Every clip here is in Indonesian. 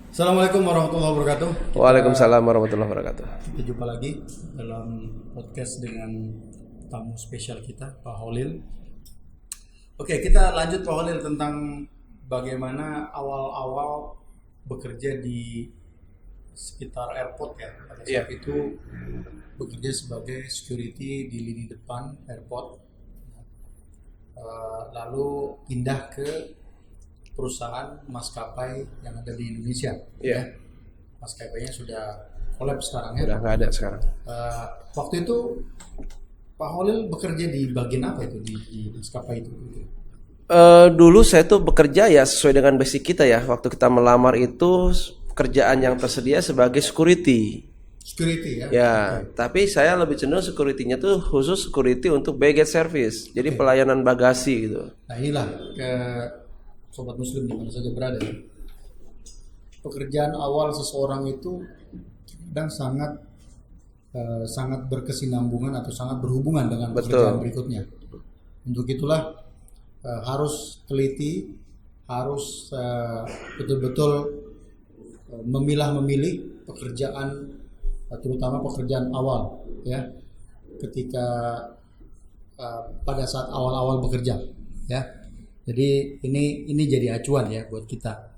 Assalamualaikum warahmatullahi wabarakatuh. Waalaikumsalam warahmatullahi wabarakatuh. Kita jumpa lagi dalam podcast dengan tamu spesial kita, Pak Holil. Oke, kita lanjut Pak Holil tentang bagaimana awal-awal bekerja di sekitar airport ya. Pada saat itu bekerja sebagai security di lini depan airport. Lalu pindah ke perusahaan maskapai yang ada di Indonesia. Iya. Maskapainya sudah collapse sekarang ya. Udah nggak ada sekarang. Waktu itu Pak Holil bekerja di bagian apa itu di maskapai itu? Dulu saya tuh bekerja ya sesuai dengan basic kita ya. Waktu kita melamar itu kerjaan yang tersedia sebagai security. Security ya. Ya, tapi saya lebih cenderung security-nya tuh khusus security untuk baggage service. Jadi pelayanan bagasi gitu. Nah inilah ke sobat muslim di mana saja berada. Pekerjaan awal seseorang itu kadang sangat berkesinambungan atau sangat berhubungan dengan pekerjaan berikutnya. Untuk itulah harus teliti, harus betul-betul memilah-memilih pekerjaan, terutama pekerjaan awal ya, ketika pada saat awal-awal bekerja ya. Jadi ini jadi acuan ya buat kita.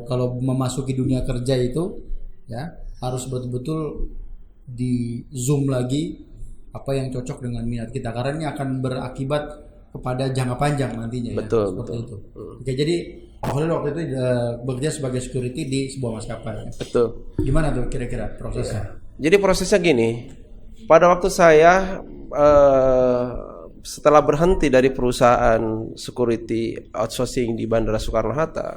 Kalau memasuki dunia kerja itu ya harus betul-betul di zoom lagi apa yang cocok dengan minat kita, karena ini akan berakibat kepada jangka panjang nantinya. Betul, ya. Seperti itu. Oke, jadi Pak Holil waktu itu bekerja sebagai security di sebuah maskapai. Ya? Betul. Gimana tuh kira-kira prosesnya? Jadi prosesnya gini. Pada waktu saya setelah berhenti dari perusahaan security outsourcing di Bandara Soekarno-Hatta,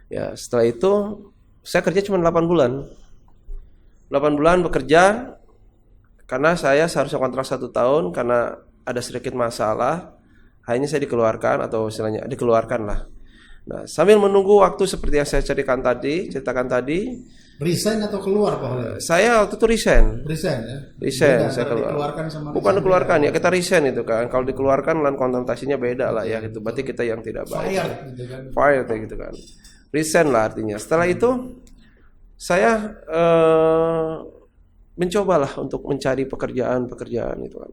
ya setelah itu saya kerja cuma 8 bulan. 8 bulan bekerja karena saya seharusnya kontrak 1 tahun, karena ada sedikit masalah, akhirnya saya dikeluarkan atau istilahnya dikeluarkan lah. Nah, sambil menunggu waktu seperti yang saya ceritakan tadi, resign atau keluar Pak Holil? Saya waktu itu resign ya. Resign, saya keluar. Bukan dikeluarkan ya, kita resign itu kan. Kalau dikeluarkan lan konotasinya beda lah ya gitu. Berarti kita yang tidak baik. Fired gitu kan. Resign lah artinya. Setelah itu saya mencobalah untuk mencari pekerjaan itu kan.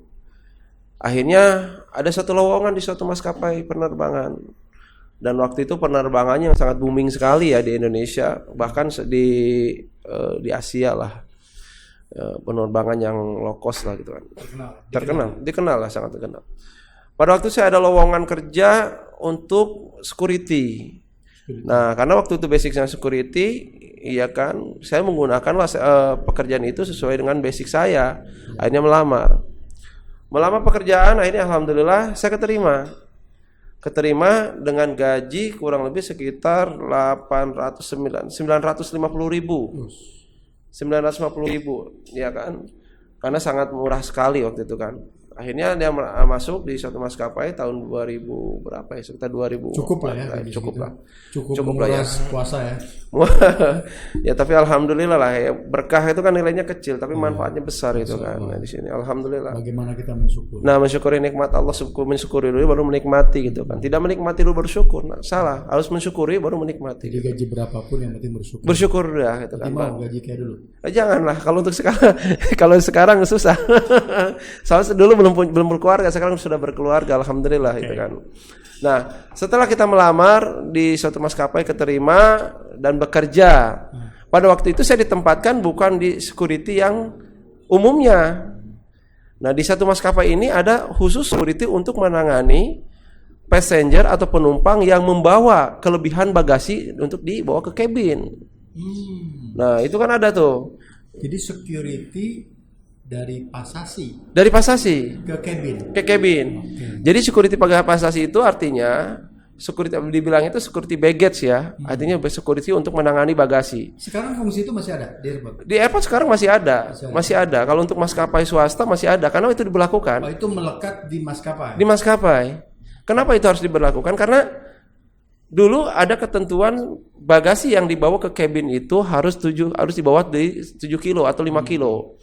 Akhirnya ada satu lowongan di suatu maskapai penerbangan. Dan waktu itu penerbangannya yang sangat booming sekali ya di Indonesia, bahkan di Asia lah, penerbangan yang low cost lah gitu kan. Dikenal lah, sangat terkenal. Pada waktu saya ada lowongan kerja untuk security. Nah, karena waktu itu basicnya security, iya kan, saya menggunakanlah pekerjaan itu sesuai dengan basic saya. Akhirnya melamar pekerjaan, akhirnya alhamdulillah saya keterima dengan gaji kurang lebih sekitar 950.000 ya kan, karena sangat murah sekali waktu itu kan. Akhirnya dia masuk di suatu maskapai tahun 2000 berapa ya, sekitar 2000. Cukup lah ya, cukup lah ya, puasa ya. Ya tapi alhamdulillah lah ya, berkah itu kan nilainya kecil tapi manfaatnya besar itu kan. Nah, di sini alhamdulillah. Bagaimana kita mensyukuri? Nah, mensyukuri nikmat Allah, mensyukuri dulu baru menikmati gitu kan. Tidak menikmati dulu bersyukur. Nah, salah, harus mensyukuri baru menikmati. Jadi gaji berapapun yang penting bersyukur. Bersyukur ya gitu kan. Mau gaji kayak dulu. Janganlah, kalau untuk sekarang kalau sekarang susah. Soalnya dulu belum berkeluarga, sekarang sudah berkeluarga alhamdulillah gitu kan. Nah, setelah kita melamar di suatu maskapai, keterima dan bekerja. Pada waktu itu saya ditempatkan bukan di security yang umumnya. Nah, di satu maskapai ini ada khusus security untuk menangani passenger atau penumpang yang membawa kelebihan bagasi untuk dibawa ke cabin. Nah, itu kan ada tuh. Jadi security dari pasasi ke cabin. Okay. Jadi security pakai pasasi itu artinya security, dibilang itu security baggage ya. Artinya security untuk menangani bagasi. Sekarang fungsi itu masih ada di airport? Di airport sekarang masih ada. Kalau untuk maskapai swasta masih ada karena itu diberlakukan. Itu melekat di maskapai. Di maskapai. Kenapa itu harus diberlakukan? Karena dulu ada ketentuan bagasi yang dibawa ke cabin itu harus dibawa di 7 kilo atau 5 kilo.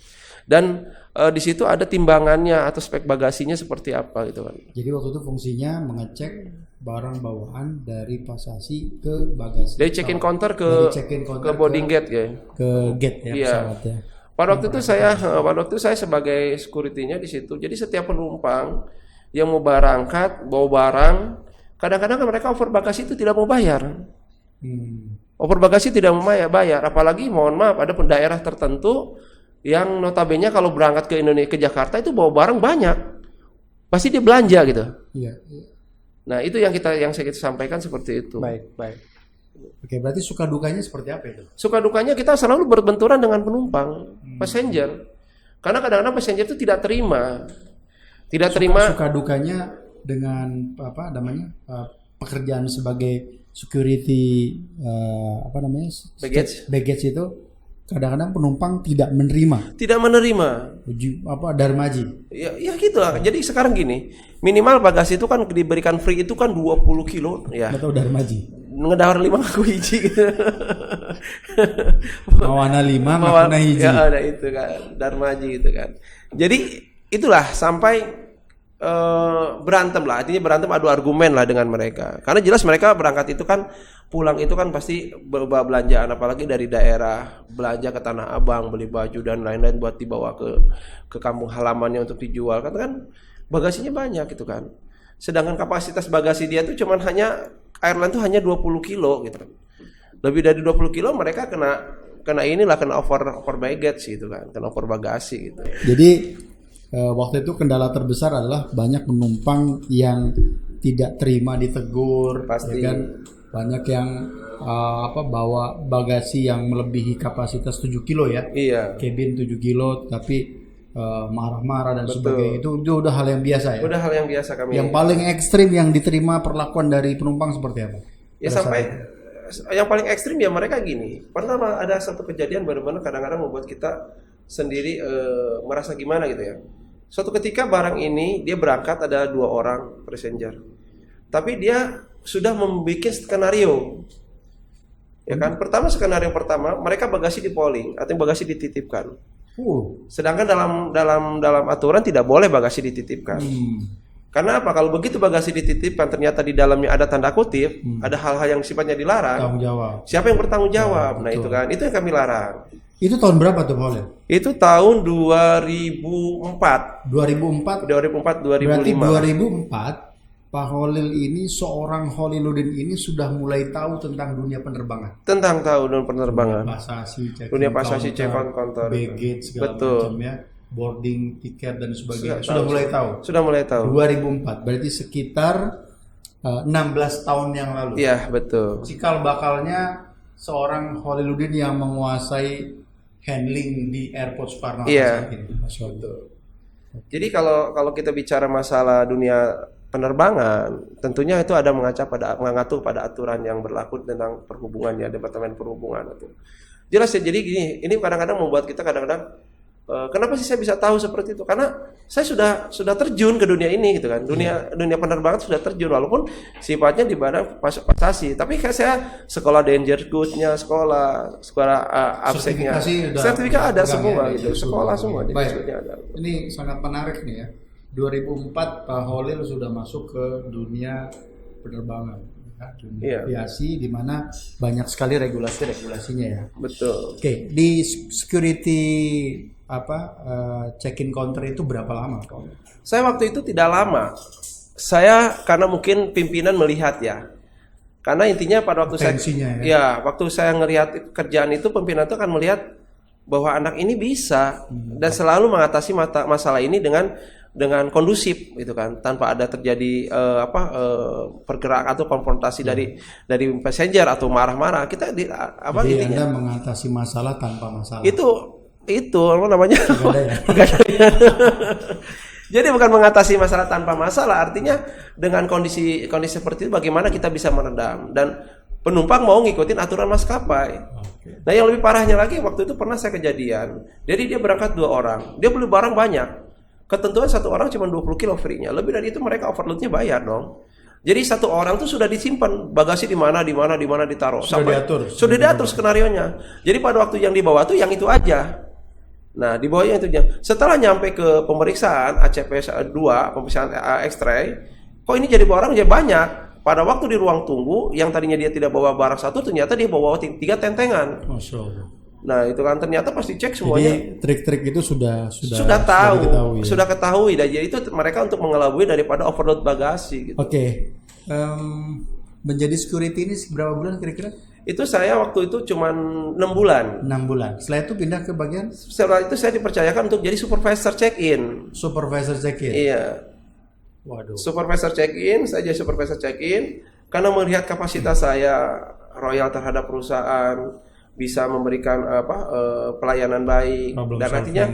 Dan di situ ada timbangannya atau spek bagasinya seperti apa gitu kan. Jadi waktu itu fungsinya mengecek barang bawaan dari pasasi ke bagasi. Dari check-in counter Dari check-in ke counter boarding gate ya. ke gate ya Iya. pesawatnya. Pada waktu itu saya sebagai security-nya di situ. Jadi setiap penumpang yang mau berangkat bawa barang, kadang-kadang mereka over bagasi itu tidak mau bayar. Over bagasi tidak mau bayar, apalagi mohon maaf ada daerah tertentu yang notabene kalau berangkat ke Indonesia ke Jakarta itu bawa barang banyak. Pasti dia belanja gitu. Iya. Nah, itu yang saya sampaikan seperti itu. Baik. Oke, berarti suka dukanya seperti apa itu? Suka dukanya kita selalu berbenturan dengan penumpang, passenger. Karena kadang-kadang passenger itu tidak terima. Suka dukanya dengan apa namanya? Pekerjaan sebagai security baggage itu kadang-kadang penumpang tidak menerima. Darmaji. Ya gitu lah. Jadi sekarang gini, minimal bagasi itu kan diberikan free itu kan 20 kilo ya. Betul, darmaji. Ngedawar 5 ngaku hiji gitu. Mawana 5 ngaku hiji. Ya ada itu kan, darmaji gitu kan. Jadi itulah sampai berantem lah, artinya berantem adu argumen lah dengan mereka. Karena jelas mereka berangkat itu kan pulang itu kan pasti berupa belanjaan, apalagi dari daerah belanja ke Tanah Abang beli baju dan lain-lain buat dibawa ke kampung halamannya untuk dijual kan bagasinya banyak gitu kan. Sedangkan kapasitas bagasi dia tuh cuman hanya airline tuh hanya 20 kilo gitu kan. Lebih dari 20 kilo mereka kena over baggage gitu kan, kena over bagasi gitu. Jadi waktu itu kendala terbesar adalah banyak penumpang yang tidak terima ditegur, Pasti. ya kan? Banyak yang bawa bagasi yang melebihi kapasitas 7 kilo ya. Iya. Cabin 7 kilo tapi marah-marah dan sebagainya. Itu udah hal yang biasa ya. Udah hal yang biasa kami. Yang paling ekstrim yang diterima perlakuan dari penumpang seperti apa? Ya sampai yang paling ekstrim ya mereka gini. Pertama ada satu kejadian benar-benar kadang-kadang membuat kita sendiri merasa gimana gitu ya. Suatu ketika barang ini dia berangkat ada 2 orang passenger. Tapi dia sudah membuat skenario. Ya kan? Skenario pertama mereka bagasi di polling, artinya bagasi dititipkan. Sedangkan dalam aturan tidak boleh bagasi dititipkan. Karena apa? Kalau begitu bagasi dititipkan ternyata di dalamnya ada tanda kutip, ada hal-hal yang sifatnya dilarang. Tanggung jawab. Siapa yang bertanggung jawab? Ya, nah itu kan, itu yang kami larang. Itu tahun berapa tuh, Pak Holil? Itu tahun 2004. 2004. 2005. Berarti 2004 Pak Holil ini seorang Holiluddin ini sudah mulai tahu tentang dunia penerbangan. Tentang tahu dunia penerbangan. Dunia pasasi, check-in counter, baggage segala macam ya, boarding tiket dan sebagainya. Sudah mulai tahu. 2004. Berarti sekitar 16 tahun yang lalu. Iya, betul. Cikal bakalnya seorang Holiluddin yang menguasai handling di Airport Soekarno-Hatta saat ini. Jadi kalau kita bicara masalah dunia penerbangan, tentunya itu ada mengatur pada aturan yang berlaku tentang perhubungan ya, Departemen Perhubungan itu. Jelas ya, jadi gini, ini kadang-kadang membuat kita kenapa sih saya bisa tahu seperti itu? Karena saya sudah terjun ke dunia ini gitu kan. Dunia penerbangan sudah terjun walaupun sifatnya di badan pasasi, tapi saya sekolah danger goods-nya, sekolah abseknya. Sertifikat ada semua gitu. Sekolah semua di ada. Ini sangat menarik nih ya. 2004 Pak Holil sudah masuk ke dunia penerbangan, dunia aviasi, di mana banyak sekali regulasinya ya. Betul. Oke, di security check-in counter itu berapa lama? Saya waktu itu tidak lama. Saya karena mungkin pimpinan melihat ya. Karena intinya pada waktu waktu saya ngelihat kerjaan itu, pimpinan itu akan melihat bahwa anak ini bisa dan selalu mengatasi masalah ini dengan kondusif gitu kan, tanpa ada terjadi pergerakan atau konfrontasi dari passenger atau marah-marah. Kita Jadi Anda mengatasi masalah tanpa masalah. Itu apa namanya? Jadi bukan mengatasi masalah tanpa masalah, artinya dengan kondisi seperti itu bagaimana kita bisa meredam dan penumpang mau ngikutin aturan maskapai. Nah yang lebih parahnya lagi, waktu itu pernah saya kejadian. Jadi dia berangkat 2 orang, dia beli barang banyak. Ketentuan 1 orang cuma 20 kilo free-nya. Lebih dari itu mereka overload-nya bayar dong. Jadi 1 orang tuh sudah disimpan bagasi di mana ditaruh. Sudah diatur skenarionya. Jadi pada waktu yang dibawa tuh yang itu aja. Nah, di bawahnya itu setelah nyampe ke pemeriksaan ACP 2, pemeriksaan X-ray, kok ini jadi barang jadi banyak. Pada waktu di ruang tunggu, yang tadinya dia tidak bawa barang satu, ternyata dia bawa 3 tentengan. Masya Allah. Nah, itu kan ternyata pasti cek semuanya. Jadi trik-trik itu sudah tahu, diketahui, ya? sudah ketahui. Dan jadi itu mereka untuk mengelabui daripada overload bagasi. Gitu. Oke. Menjadi security ini berapa bulan kira-kira? Itu saya waktu itu cuma 6 bulan. 6 bulan. Setelah itu pindah ke bagian? Setelah itu saya dipercayakan untuk jadi supervisor check-in. Supervisor check-in? Iya. Waduh. Supervisor check-in, saya jadi supervisor check-in karena melihat kapasitas saya royal terhadap perusahaan, bisa memberikan pelayanan baik. Problem Dan solving. artinya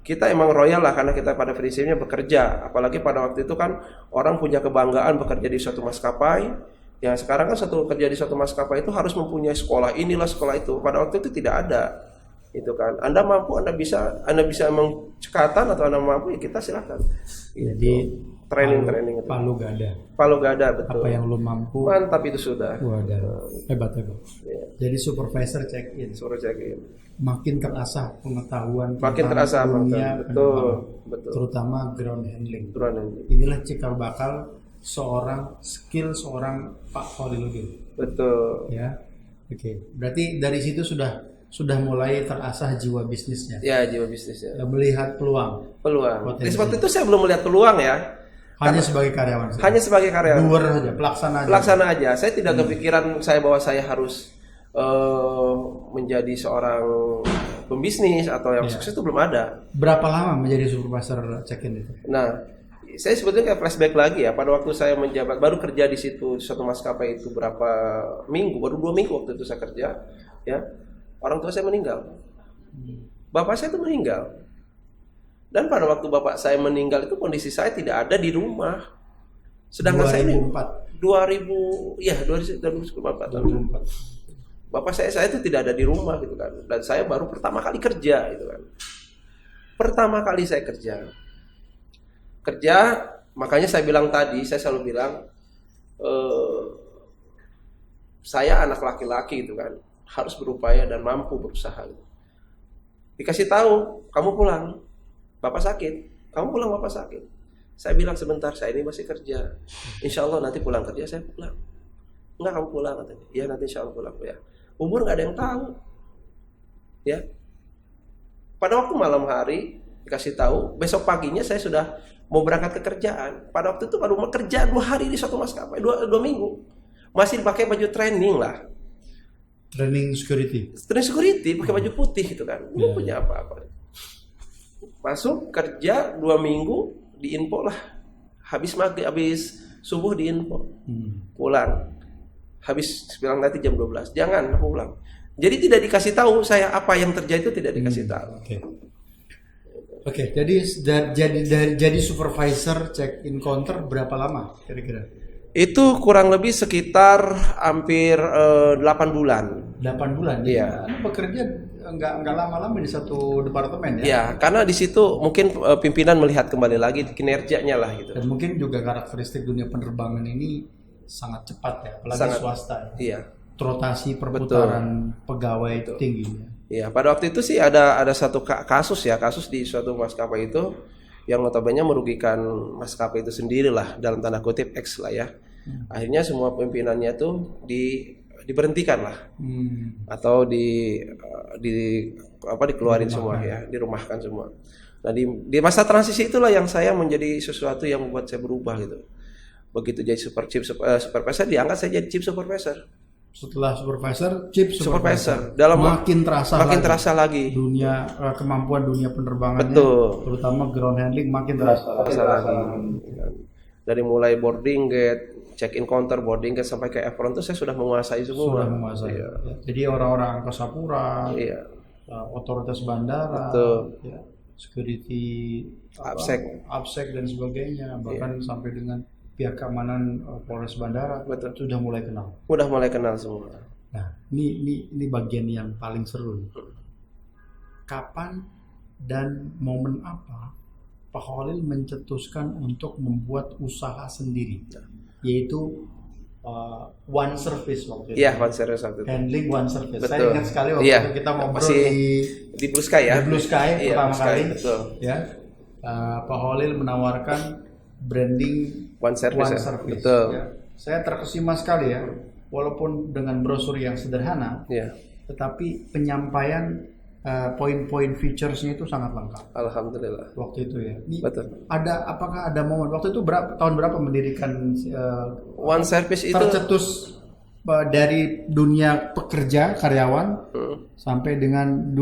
kita emang royal lah karena kita pada prinsipnya bekerja. Apalagi pada waktu itu kan orang punya kebanggaan bekerja di suatu maskapai. Ya sekarang kan kerja di suatu maskapai itu harus mempunyai sekolah inilah sekolah itu. Pada waktu itu tidak ada. Itu kan. Anda mampu, Anda bisa emang cekatan atau Anda mampu ya kita silakan. Jadi training itu. Palu gak ada. Palu gak ada, betul. Apa yang lu mampu? Mantap itu sudah. Waduh. Hebat. Ya. Jadi supervisor check-in. Suruh check-in. Makin terasah pengetahuan Makin tentang terasa dunia betul. terutama ground handling. Turunan. Inilah cikal bakal seorang Pak Khaliludin. Betul. Ya. Oke. Berarti dari situ sudah mulai terasah jiwa bisnisnya. Ya, jiwa bisnisnya. Melihat peluang. Di waktu itu saya belum melihat peluang ya. Hanya sebagai karyawan. Hanya sebagai karyawan. Doer saja, pelaksana aja. Saya tidak kepikiran bahwa saya harus menjadi seorang pembisnis atau yang sukses itu belum ada. Berapa lama menjadi supervisor check-in itu? Nah, saya sebetulnya kayak flashback lagi ya. Pada waktu saya menjabat, baru kerja di situ suatu maskapai itu berapa minggu, baru 2 minggu waktu itu saya kerja. Ya, orang tua saya meninggal. Bapak saya itu meninggal. Dan pada waktu bapak saya meninggal itu kondisi saya tidak ada di rumah. Sedangkan 2004. saya ini 2004. Bapak saya itu tidak ada di rumah gitu kan. Dan saya baru pertama kali kerja gitu kan. Pertama kali saya kerja, makanya saya bilang tadi, saya selalu bilang saya anak laki-laki gitu kan, harus berupaya dan mampu berusaha gitu. Dikasih tahu, kamu pulang, bapak sakit, kamu pulang, bapak sakit. Saya bilang sebentar, saya ini masih kerja, insya Allah nanti pulang kerja saya pulang. Enggak, kamu pulang katanya. Iya nanti insya Allah pulang ya. Umur nggak ada yang tahu, ya. Pada waktu malam hari dikasih tahu, besok paginya saya sudah mau berangkat ke kerjaan. Pada waktu itu baru kerja 2 hari di suatu maskapai, 2 minggu. Masih pakai baju training lah. Training security, pakai baju putih gitu kan. Belum punya apa-apa. Masuk kerja 2 minggu, diinfo lah. Habis subuh diinfo. Pulang. Habis bilang nanti jam 12. Jangan pulang. Jadi tidak dikasih tahu saya apa yang terjadi itu tidak dikasih tahu. Oke, jadi supervisor check-in counter berapa lama kira-kira? Itu kurang lebih sekitar hampir 8 bulan. 8 bulan. Iya. Bekerja nggak lama-lama di satu departemen ya? Iya, karena di situ mungkin pimpinan melihat kembali lagi kinerjanya lah gitu. Dan mungkin juga karakteristik dunia penerbangan ini sangat cepat ya, apalagi swasta. Iya. Rotasi perputaran pegawai itu tinggi. Iya, pada waktu itu sih ada satu kasus di suatu maskapai itu yang notabene merugikan maskapai itu sendiri lah, dalam tanda kutip X lah ya. Akhirnya semua pimpinannya tuh diberhentikan lah, atau dikeluarin semua ya, dirumahkan semua. Nah di masa transisi itulah yang saya menjadi sesuatu yang membuat saya berubah gitu. Begitu jadi supervisor diangkat saya jadi chief supervisor. Setelah supervisor, chief supervisor. Dalam makin terasa lagi dunia kemampuan dunia penerbangannya. Betul. Terutama ground handling makin terasa lagi. Dari mulai boarding gate, check-in counter, boarding gate sampai ke apron itu saya sudah menguasai semua. Iya. Jadi orang-orang angkasa pura, otoritas bandara, ya, security, absek dan sebagainya, bahkan sampai dengan pihak keamanan Polres Bandara sudah mulai kenal. Udah mulai kenal semua. Nah, ini bagian yang paling seru. Kapan dan momen apa Pak Khalil mencetuskan untuk membuat usaha sendiri, yaitu one service waktu itu. Iya, one service waktu itu. Handling one service. Saya Betul. ingat sekali waktu Iya. itu kita ngobrol Masih di Blue Sky ya. di Blue Sky Iya, pertama Blue Sky, kali. betul. Ya, Pak Holil menawarkan branding One service. one Ya. service. Betul. Ya. Saya terkesima sekali ya, walaupun dengan brosur yang sederhana, Iya. tetapi penyampaian poin-poin featuresnya itu sangat lengkap Alhamdulillah. waktu itu ya. Ini Betul. apakah ada momen waktu itu tahun berapa mendirikan One service itu tercetus dari dunia pekerja karyawan sampai dengan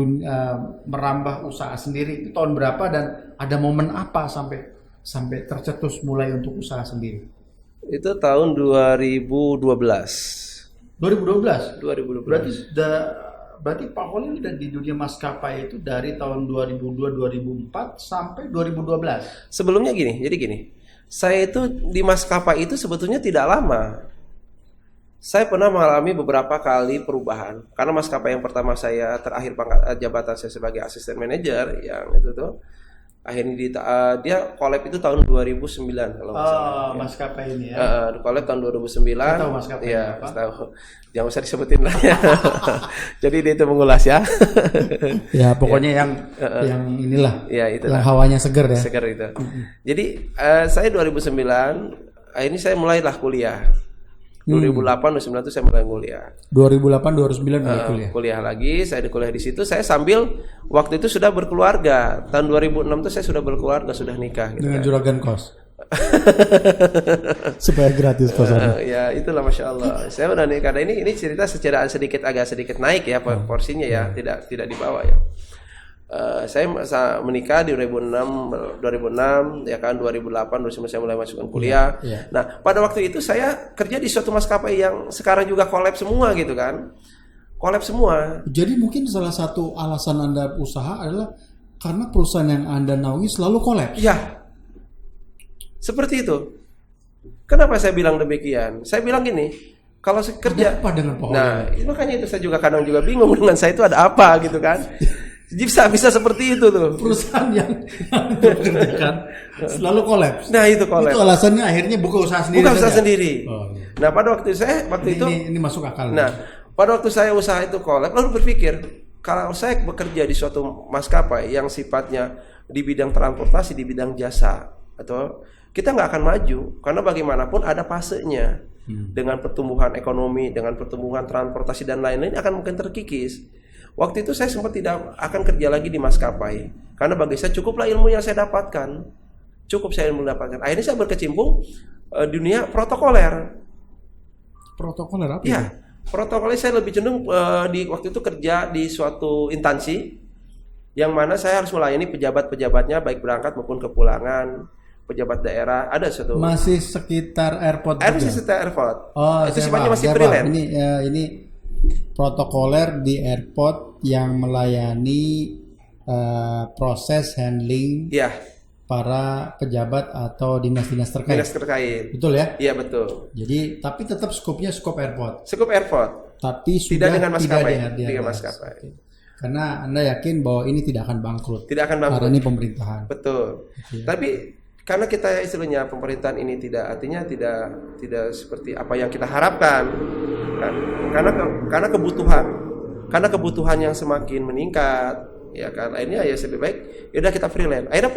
merambah usaha sendiri, itu tahun berapa dan ada momen apa sampai tercetus mulai untuk usaha sendiri? itu tahun 2012. 2012. Berarti Pak Holil udah di dunia maskapai itu dari tahun 2002-2004 sampai 2012. Sebelumnya jadi gini. Saya itu di maskapai itu sebetulnya tidak lama. Saya pernah mengalami beberapa kali perubahan. Karena maskapai yang pertama saya terakhir pangkat jabatan saya sebagai asisten manajer yang itu tuh akhirnya dia collab itu tahun 2009 kalau nggak salah. Maskapai ini ya. Collab tahun 2009. Saya tahu maskapai ya, apa. tahu. Jangan usah disebutin lah ya. Jadi dia itu mengulas ya. Ya pokoknya yang inilah. Ya itu. Yang hawanya seger ya. Segar itu. Jadi saya 2009 akhirnya saya mulailah kuliah. 2008 2009 itu saya mulai kuliah. 2008 2009 mulai kuliah. Kuliah lagi, saya di kuliah di situ. Saya sambil waktu itu sudah berkeluarga. Tahun 2006 itu saya sudah berkeluarga, sudah nikah gitu. Dengan juragan kos. Supaya gratis kosan. Ya itulah masya Allah. Saya udah nikah. Nah, ini cerita secara agak sedikit naik ya porsinya ya, tidak di bawah ya. Saya menikah di 2006 ya kan, 2008 saya mulai masukkan kuliah. Iya. Nah, pada waktu itu saya kerja di suatu maskapai yang sekarang juga collab semua gitu kan. Collab semua. Jadi mungkin salah satu alasan Anda usaha adalah karena perusahaan yang Anda naungi selalu collab. Iya. Seperti itu. Kenapa saya bilang demikian? Saya bilang gini, kalau saya kerja Apa dengan Pak Holil? Nah, makanya itu saya juga kadang juga bingung dengan saya itu ada apa gitu kan. Bisa seperti itu tuh. Perusahaan yang dikerjakan selalu kolaps. Nah, itu collab. Itu alasannya akhirnya buka usaha sendiri. Bukan usaha saja? sendiri. Oh, iya. Nah, pada waktu itu Ini masuk akal. Nah, pada waktu saya usaha itu collab, lalu berpikir, kalau saya bekerja di suatu maskapai yang sifatnya di bidang transportasi, di bidang jasa, atau kita nggak akan maju, karena bagaimanapun ada fasenya. Dengan pertumbuhan ekonomi, dengan pertumbuhan transportasi dan lain-lain akan mungkin terkikis. Waktu itu saya sempat tidak akan kerja lagi di maskapai, karena bagi saya cukuplah ilmu yang saya dapatkan. Cukup saya ilmu dapatkan. Akhirnya saya berkecimpung dunia protokoler. Protokoler apa? Ya, protokoler saya lebih cenderung di waktu itu kerja di suatu instansi yang mana saya harus melayani pejabat-pejabatnya baik berangkat maupun kepulangan, pejabat daerah, ada suatu Masih sekitar airport juga? Masih sekitar airport. Oh, itu saya sifatnya paham, masih saya freelance. paham. Ini protokoler di airport yang melayani proses handling Iya, para pejabat atau dinas-dinas terkait. dinas terkait. Betul ya? Iya, betul. Jadi tapi tetap skopnya skop airport. Cukup airport. Tapi Tidak sudah dengan maskapai. di Dengan atas. maskapai. Oke. Karena Anda yakin bahwa ini tidak akan bangkrut. Tidak akan bangkrut. Karena ini pemerintahan. Betul. Iya. Tapi karena kita istilahnya pemerintahan ini artinya tidak seperti apa yang kita harapkan. Kan? Karena kebutuhan yang semakin meningkat, ya kan. Akhirnya ya lebih baik ya udah kita freelance. Akhirnya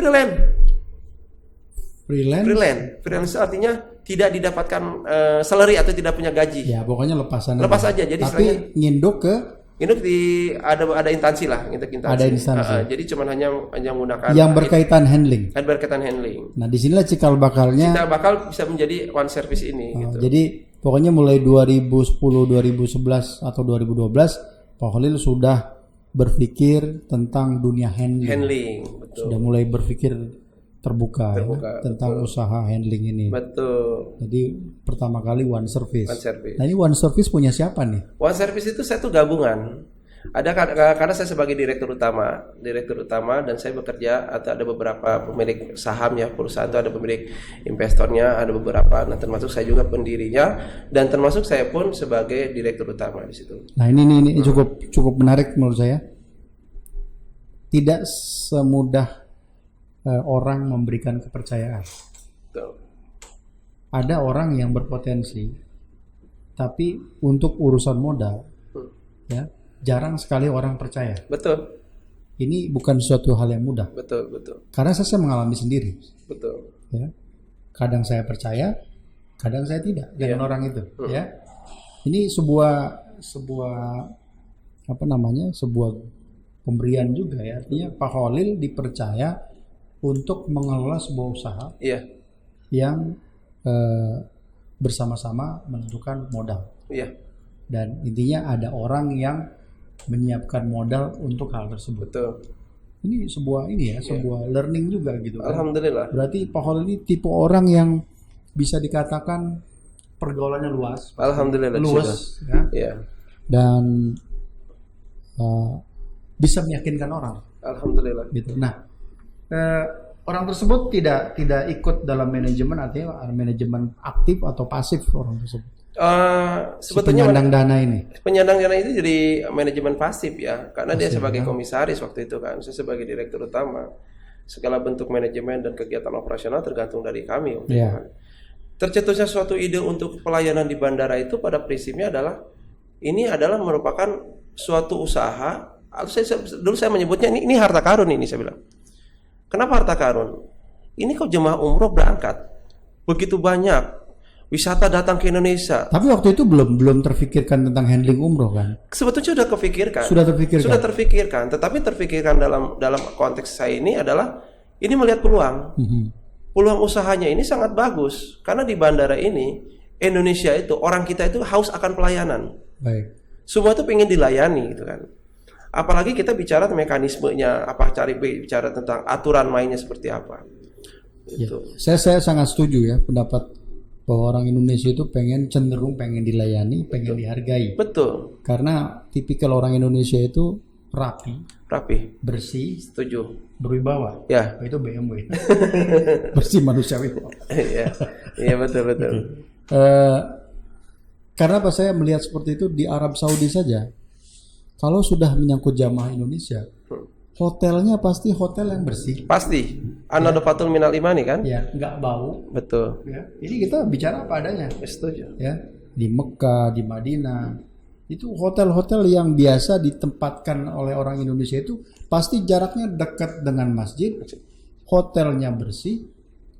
freelance artinya tidak didapatkan salary atau tidak punya gaji. Ya pokoknya lepasan. Lepas aja. Jadi tapi nginduk ke ini ada instansi lah, instansi. Ada instansi. Jadi cuma hanya menggunakan yang berkaitan handling. berkaitan handling. Nah, disinilah cikal bakalnya. Kita bakal bisa menjadi one service ini gitu. Jadi pokoknya mulai 2010, 2011 atau 2012 Pak Holil sudah berpikir tentang dunia handling. Handling, betul. Sudah mulai berpikir terbuka ya, tentang usaha handling ini. Betul. Jadi pertama kali one service. One service. Nah, ini one service punya siapa nih? One service itu saya tuh gabungan. Ada karena saya sebagai direktur utama dan saya bekerja atau ada beberapa pemilik saham ya perusahaan itu, ada pemilik investornya, ada beberapa. Nah, termasuk saya juga pendirinya dan termasuk saya pun sebagai direktur utama di situ. Nah, ini cukup menarik menurut saya. Tidak semudah orang memberikan kepercayaan. Betul. Ada orang yang berpotensi Tapi untuk urusan modal, ya jarang sekali orang percaya. Betul. Ini bukan suatu hal yang mudah. Betul, betul. Karena saya mengalami sendiri. Betul. Ya, kadang saya percaya, kadang saya tidak dengan orang itu. Ya, ini sebuah sebuah pemberian juga ya. Artinya Pak Khalil dipercaya untuk mengelola sebuah usaha Iya. yang bersama-sama menentukan modal. Iya. Dan intinya ada orang yang menyiapkan modal untuk hal tersebut. Betul. Ini sebuah sebuah learning juga gitu kan. Alhamdulillah. Berarti Pak Khalil ini tipe orang yang bisa dikatakan pergaulannya luas. Alhamdulillah. Luas ya. Iya. Dan bisa meyakinkan orang. Alhamdulillah. Gitu. Nah, orang tersebut tidak ikut dalam manajemen, artinya manajemen aktif atau pasif orang tersebut. Sebetulnya penyandang dana ini. Penyandang dana itu jadi manajemen pasif ya, karena dia sebagai komisaris waktu itu kan, saya sebagai direktur utama. Segala bentuk manajemen dan kegiatan operasional tergantung dari kami waktu itu kan. Tercetusnya suatu ide untuk pelayanan di bandara itu pada prinsipnya adalah ini adalah merupakan suatu usaha. Dulu saya menyebutnya ini harta karun ini saya bilang. Kenapa harta karun? Ini kok jemaah umroh berangkat begitu banyak. Wisata datang ke Indonesia. Tapi waktu itu belum terfikirkan tentang handling umroh kan? Sebetulnya sudah kefikirkan. Sudah terfikirkan. Tetapi terfikirkan dalam konteks saya ini adalah ini melihat peluang. Peluang usahanya ini sangat bagus karena di bandara ini Indonesia itu orang kita itu haus akan pelayanan. Baik. Semua itu pengen dilayani gitu kan. Apalagi kita bicara mekanismenya, bicara tentang aturan mainnya seperti apa. Gitu. Ya. Saya sangat setuju ya pendapat bahwa orang Indonesia itu cenderung pengen dilayani, pengen dihargai. Betul. Karena tipikal orang Indonesia itu rapi, bersih, setuju, berwibawa. Ya. Itu BMW. Bersih manusiawi. Iya. Iya betul. Karena pas saya melihat seperti itu di Arab Saudi saja, kalau sudah menyangkut jamaah Indonesia, hotelnya pasti hotel yang bersih. Pasti. An-nadhafatul minal imani kan? Ya, nggak bau. Betul. Ya. Ini kita bicara apa adanya. Setuju. Ya, di Mekah, di Madinah, itu hotel-hotel yang biasa ditempatkan oleh orang Indonesia itu pasti jaraknya dekat dengan masjid, hotelnya bersih,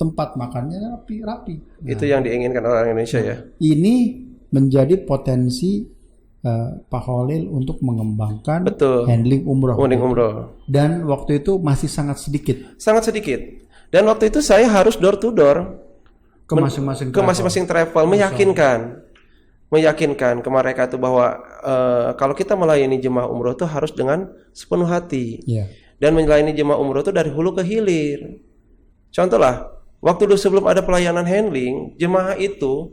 tempat makannya rapi. Nah, itu yang diinginkan orang Indonesia ya. Ini menjadi potensi Pak Khalil untuk mengembangkan handling umroh. Dan waktu itu masih sangat sedikit. Dan waktu itu saya harus door to door ke masing-masing travel meyakinkan ke mereka itu bahwa kalau kita melayani jemaah umroh itu harus dengan sepenuh hati. Dan melayani jemaah umroh itu dari hulu ke hilir. Contohlah, waktu dulu sebelum ada pelayanan handling, jemaah itu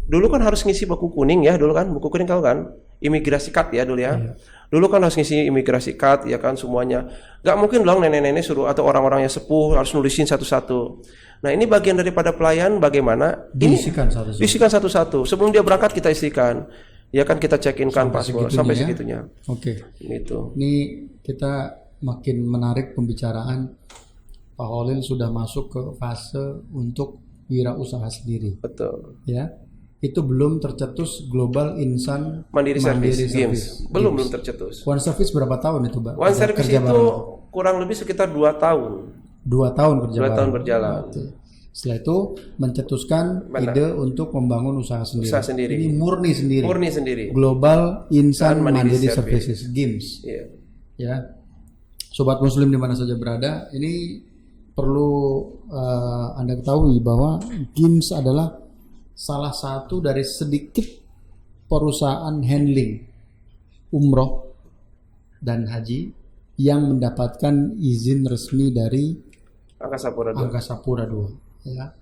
dulu kan harus ngisi buku kuning ya, buku kuning kau kan, imigrasi card ya dulu ya. Dulu kan harus ngisi imigrasi card ya kan semuanya. Gak mungkin dong nenek-nenek suruh atau orang-orang yang sepuh harus nulisin satu-satu. Nah ini bagian daripada pelayan bagaimana diisikan satu-satu. Sebelum dia berangkat kita isikan. Ya kan kita check-in kan paspor sampai segitunya. Oke. Itu. Ini kita makin menarik pembicaraan. Pak Khalil sudah masuk ke fase untuk wirausaha sendiri. Betul. Ya. Itu belum tercetus Global Insan Mandiri Service. Belum tercetus. One Service berapa tahun itu, Pak? One Service itu kurang lebih sekitar 2 tahun. 2 tahun kerja 2 tahun berjalan. Setelah itu mencetuskan ide untuk membangun usaha sendiri. Ini murni sendiri. Global Insan Mandiri Services GIMS. Ya. Sobat Muslim di mana saja berada, ini perlu Anda ketahui bahwa GIMS adalah salah satu dari sedikit perusahaan handling umroh dan haji yang mendapatkan izin resmi dari Angkasa Pura II. Ya.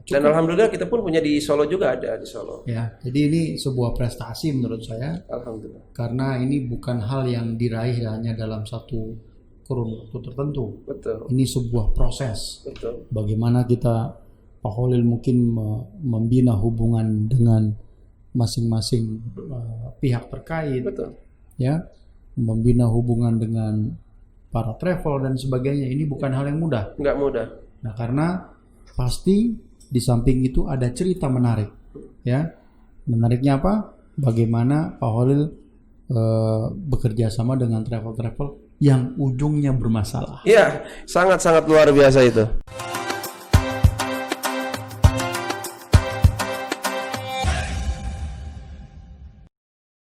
Dan alhamdulillah kita pun punya di Solo juga ada di Solo. Ya, jadi ini sebuah prestasi menurut saya. Alhamdulillah. Karena ini bukan hal yang diraih hanya dalam satu kurun waktu tertentu. Betul. Ini sebuah proses. Betul. Bagaimana kita Pak Khalil mungkin membina hubungan dengan masing-masing pihak terkait, betul. Ya, membina hubungan dengan para travel dan sebagainya. Ini bukan hal yang mudah. Nggak mudah. Nah, karena pasti di samping itu ada cerita menarik, ya, Menariknya apa? Bagaimana Pak Holil bekerja sama dengan travel yang ujungnya bermasalah. Iya, sangat-sangat luar biasa itu.